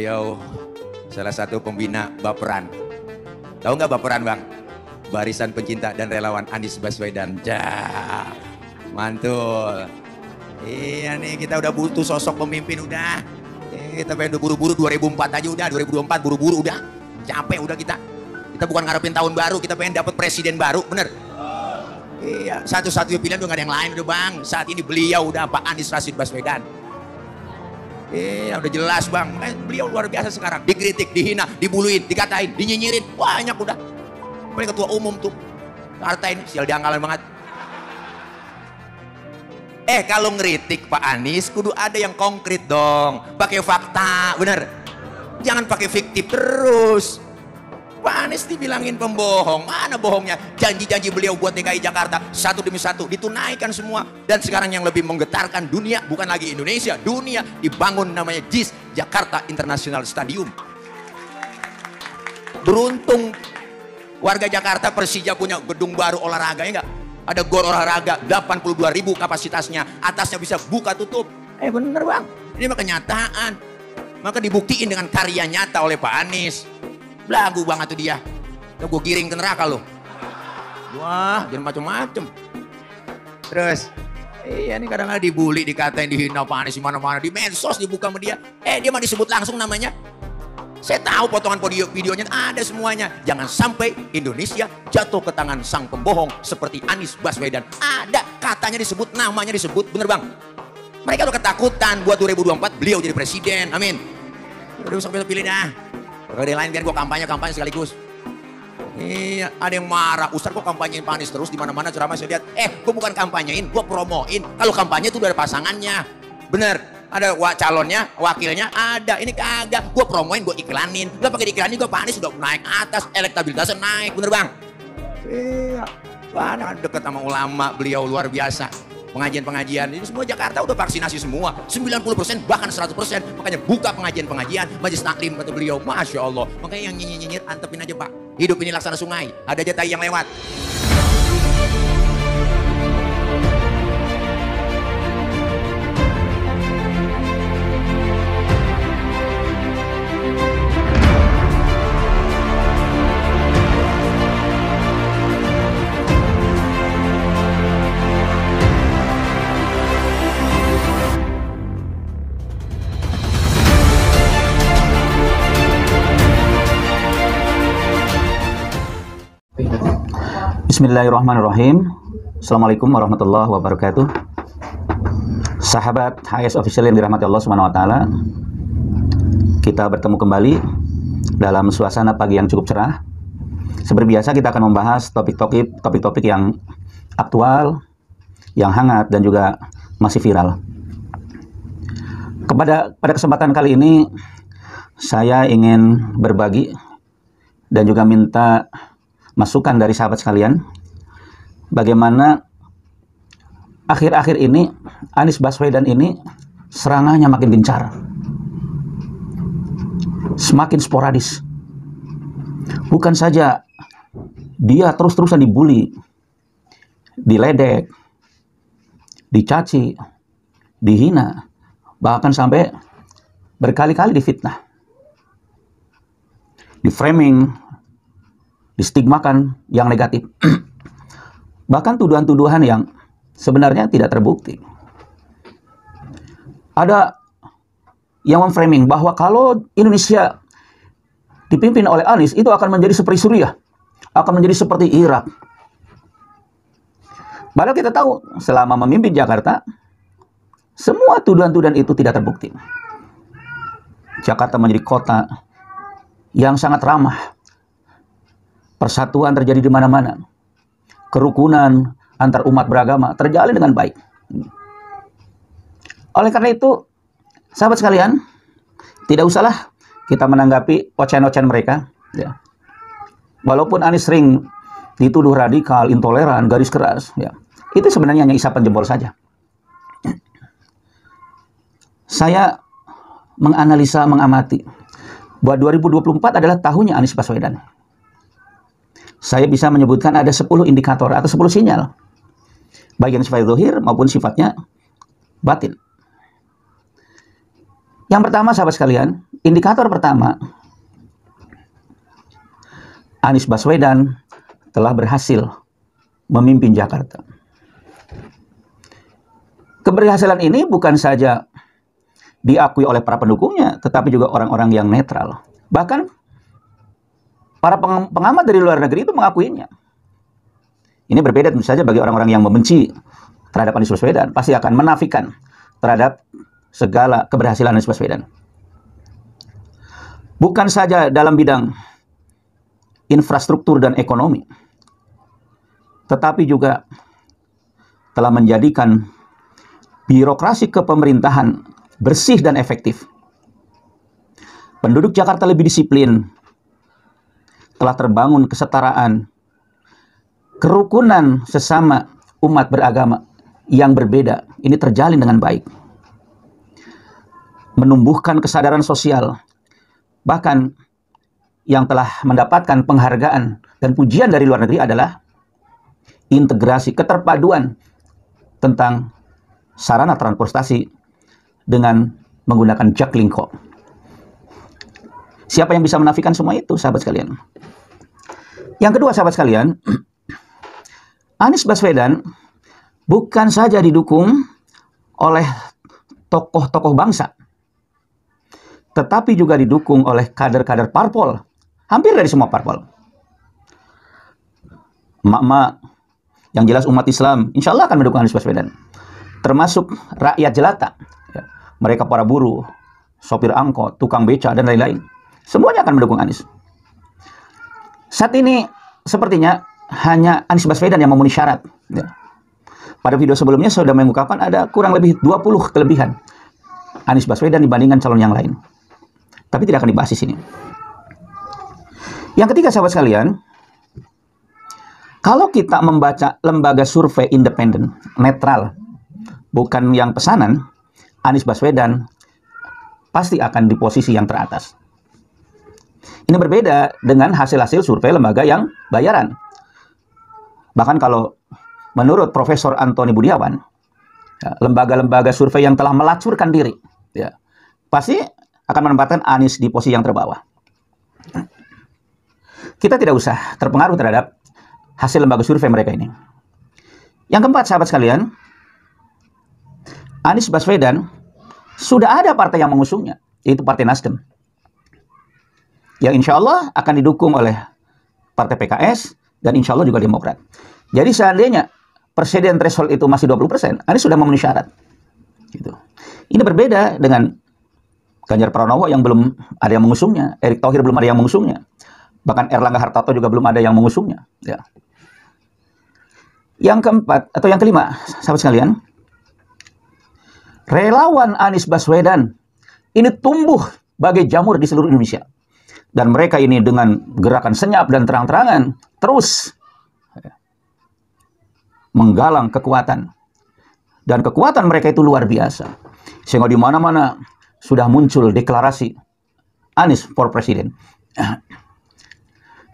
Beliau salah satu pembina Baperan. Tahu nggak Baperan, Bang? Barisan Pencinta dan Relawan Anies Baswedan. Mantul. Iya nih, kita udah butuh sosok pemimpin udah. Kita pengen buru-buru 2004 aja udah, 2024 buru-buru udah. Capek udah kita. Kita bukan ngarepin tahun baru, kita pengen dapat presiden baru, bener? Iya, satu-satunya pilihan udah gak ada yang lain udah, Bang. Saat ini beliau udah Pak Anies Rashid Baswedan. Iya, udah jelas, Bang. Beliau luar biasa sekarang. Dikritik, dihina, dibuluin, dikatain, dinyinyirin. Banyak udah. Paling ketua umum tuh. Harta ini sial dianggalan banget. Kalau ngeritik Pak Anies kudu ada yang konkret dong. Pakai fakta, bener. Jangan pakai fiktif terus. Pak Anies dibilangin pembohong. Mana bohongnya? Janji-janji beliau buat DKI Jakarta satu demi satu ditunaikan semua. Dan sekarang yang lebih menggetarkan dunia, bukan lagi Indonesia, dunia, dibangun namanya JIS, Jakarta International Stadium. Beruntung warga Jakarta, Persija punya gedung baru olahraga, ya enggak? Ada gor olahraga 82.000 kapasitasnya, atasnya bisa buka tutup. Bener, Bang. Ini mah kenyataan. Maka dibuktiin dengan karya nyata oleh Pak Anies. Belagu banget tuh dia. Gue giring ke neraka loh. Wah, jangan macem-macem. Terus, iya nih kadang-kadang dibully, dikatain, dihina Pak Anies di mana-mana, di medsos dibuka sama dia. Dia mah disebut langsung namanya. Saya tahu potongan videonya ada semuanya. Jangan sampai Indonesia jatuh ke tangan sang pembohong seperti Anies Baswedan. Ada katanya disebut, namanya disebut, bener, Bang. Mereka udah ketakutan buat 2024 beliau jadi presiden. Amin. Udah sampai pilih dah. Kalau ada lain biar gue kampanye sekaligus. Iya, ada yang marah. Ustaz kok kampanyein Pak Anies terus di mana-mana ceramah saya lihat. Gue bukan kampanyein, gue promoin. Kalau kampanye itu udah ada pasangannya. Bener, ada calonnya, wakilnya ada. Ini kagak, gue promoin, gue iklanin. Gak pakai diiklanin, gue Pak Anies udah naik atas, elektabilitasnya naik, bener, Bang? Iya, banyak deket sama ulama, beliau luar biasa. Pengajian-pengajian, ini semua Jakarta udah vaksinasi semua. 90% bahkan 100%. Makanya buka pengajian-pengajian, majelis taklim kata beliau. Masya Allah. Makanya yang nyinyir antepin aja, Pak. Hidup ini laksana sungai. Ada aja tai yang lewat. Bismillahirrahmanirrahim. Assalamualaikum warahmatullahi wabarakatuh. Sahabat HS Official yang dirahmati Allah Subhanahu wa taala. Kita bertemu kembali dalam suasana pagi yang cukup cerah. Seperti biasa kita akan membahas topik-topik yang aktual, yang hangat dan juga masih viral. Pada kesempatan kali ini saya ingin berbagi dan juga minta masukan dari sahabat sekalian, bagaimana akhir-akhir ini Anies Baswedan ini serangannya makin gencar, semakin sporadis. Bukan saja dia terus-terusan dibully, diledek, dicaci, dihina, bahkan sampai berkali-kali difitnah, diframing, distigmakan yang negatif. Bahkan tuduhan-tuduhan yang sebenarnya tidak terbukti. Ada yang memframing bahwa kalau Indonesia dipimpin oleh Anies itu akan menjadi seperti Suriah, akan menjadi seperti Irak. Padahal kita tahu selama memimpin Jakarta semua tuduhan-tuduhan itu tidak terbukti. Jakarta menjadi kota yang sangat ramah. Persatuan terjadi di mana-mana. Kerukunan antar umat beragama terjalin dengan baik. Oleh karena itu, sahabat sekalian, tidak usahlah kita menanggapi ocehan-ocehan mereka. Ya. Walaupun Anies sering dituduh radikal, intoleran, garis keras, ya, itu sebenarnya hanya isapan jempol saja. Saya menganalisa, mengamati bahwa 2024 adalah tahunnya Anies Baswedan. Saya bisa menyebutkan ada 10 indikator atau 10 sinyal, baik yang sifatnya zahir maupun sifatnya batin. Yang pertama, sahabat sekalian, Indikator pertama, Anies Baswedan telah berhasil memimpin Jakarta. Keberhasilan ini bukan saja diakui oleh para pendukungnya, tetapi juga orang-orang yang netral. Bahkan para pengamat dari luar negeri itu mengakuinya. Ini berbeda tentu saja bagi orang-orang yang membenci terhadap Anies Baswedan, pasti akan menafikan terhadap segala keberhasilan Anies Baswedan. Bukan saja dalam bidang infrastruktur dan ekonomi, tetapi juga telah menjadikan birokrasi kepemerintahan bersih dan efektif. Penduduk Jakarta lebih disiplin, telah terbangun kesetaraan, kerukunan sesama umat beragama yang berbeda, ini terjalin dengan baik. Menumbuhkan kesadaran sosial, bahkan yang telah mendapatkan penghargaan dan pujian dari luar negeri adalah integrasi, keterpaduan tentang sarana transportasi dengan menggunakan Jaklingko. Siapa yang bisa menafikan semua itu, sahabat sekalian? Yang kedua, sahabat sekalian, Anies Baswedan bukan saja didukung oleh tokoh-tokoh bangsa, tetapi juga didukung oleh kader-kader parpol, hampir dari semua parpol. Emak-emak, yang jelas umat Islam, insya Allah akan mendukung Anies Baswedan. Termasuk rakyat jelata, ya. Mereka para buruh, sopir angkot, tukang beca, dan lain-lain. Semuanya akan mendukung Anies. Saat ini, sepertinya hanya Anies Baswedan yang memenuhi syarat. Ya. Pada video sebelumnya, sudah mengungkapkan ada kurang lebih 20 kelebihan Anies Baswedan dibandingkan calon yang lain. Tapi tidak akan dibahas di sini. Yang ketiga, sahabat sekalian, kalau kita membaca lembaga survei independen, netral, bukan yang pesanan, Anies Baswedan pasti akan di posisi yang teratas. Ini berbeda dengan hasil-hasil survei lembaga yang bayaran. Bahkan kalau menurut Profesor Antoni Budiawan, ya, lembaga-lembaga survei yang telah melacurkan diri, ya, pasti akan menempatkan Anies di posisi yang terbawah. Kita tidak usah terpengaruh terhadap hasil lembaga survei mereka ini. Yang keempat, sahabat sekalian, Anies Baswedan sudah ada partai yang mengusungnya, yaitu Partai Nasdem, yang insya Allah akan didukung oleh Partai PKS dan insya Allah juga Demokrat. Jadi seandainya presiden threshold itu masih 20%, Anies sudah memenuhi syarat. Gitu. Ini berbeda dengan Ganjar Pranowo yang belum ada yang mengusungnya, Erick Thohir belum ada yang mengusungnya, bahkan Erlangga Hartarto juga belum ada yang mengusungnya. Ya. Yang keempat atau yang kelima, sahabat sekalian, relawan Anies Baswedan ini tumbuh bagai jamur di seluruh Indonesia, dan mereka ini dengan gerakan senyap dan terang-terangan terus menggalang kekuatan, dan kekuatan mereka itu luar biasa, sehingga di mana-mana sudah muncul deklarasi Anies for President.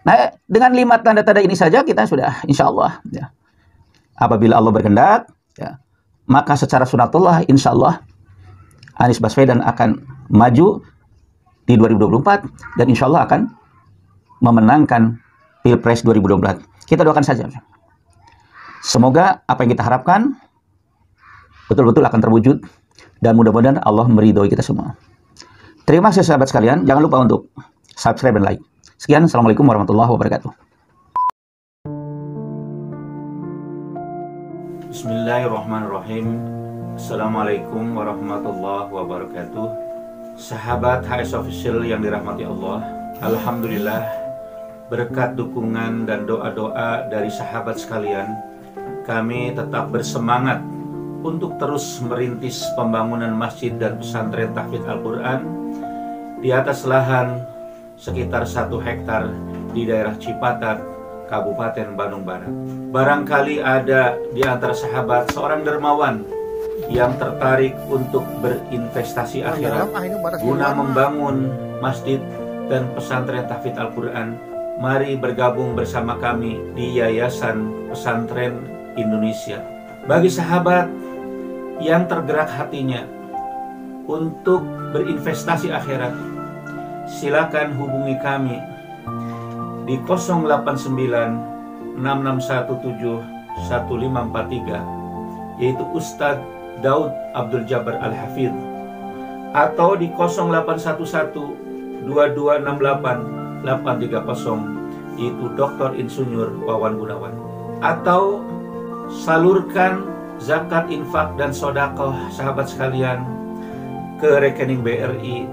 Nah, dengan 5 tanda-tanda ini saja kita sudah insya Allah, ya, apabila Allah berkehendak, ya, maka secara sunatullah insya Allah Anies Baswedan akan maju di 2024 dan insya Allah akan memenangkan Pilpres 2024. Kita doakan saja. Semoga apa yang kita harapkan betul-betul akan terwujud dan mudah-mudahan Allah meridhoi kita semua. Terima kasih sahabat sekalian. Jangan lupa untuk subscribe dan like. Sekian, Assalamualaikum warahmatullahi wabarakatuh. Bismillahirrahmanirrahim. Assalamualaikum warahmatullahi wabarakatuh. Sahabat HS Official yang dirahmati Allah, alhamdulillah berkat dukungan dan doa-doa dari sahabat sekalian, kami tetap bersemangat untuk terus merintis pembangunan masjid dan pesantren tahfidz Al-Quran di atas lahan sekitar 1 hektar di daerah Cipatat, Kabupaten Bandung Barat. Barangkali ada di antara sahabat seorang dermawan yang tertarik untuk berinvestasi akhirat guna membangun masjid dan pesantren tahfidz Al-Quran. Mari bergabung bersama kami di Yayasan Pesantren Indonesia. Bagi sahabat yang tergerak hatinya untuk berinvestasi akhirat, silakan hubungi kami di 089 6617 1543, yaitu Ustadz Daud Abdul Jabbar Al-Hafidh, atau di 0811 2268 830, yaitu Dr. Insinyur Wawan Gunawan. Atau salurkan zakat, infak, dan sodakoh sahabat sekalian ke rekening BRI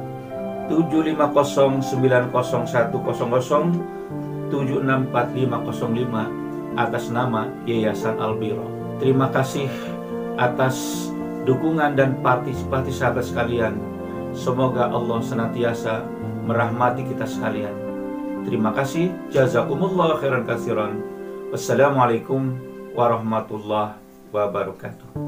7509100764505 atas nama Yayasan Al-Biro. Terima kasih atas dukungan dan partisipasi sahabat sekalian. Semoga Allah senantiasa merahmati kita sekalian. Terima kasih. Jazakumullah khairan katsiran. Wassalamualaikum warahmatullahi wabarakatuh.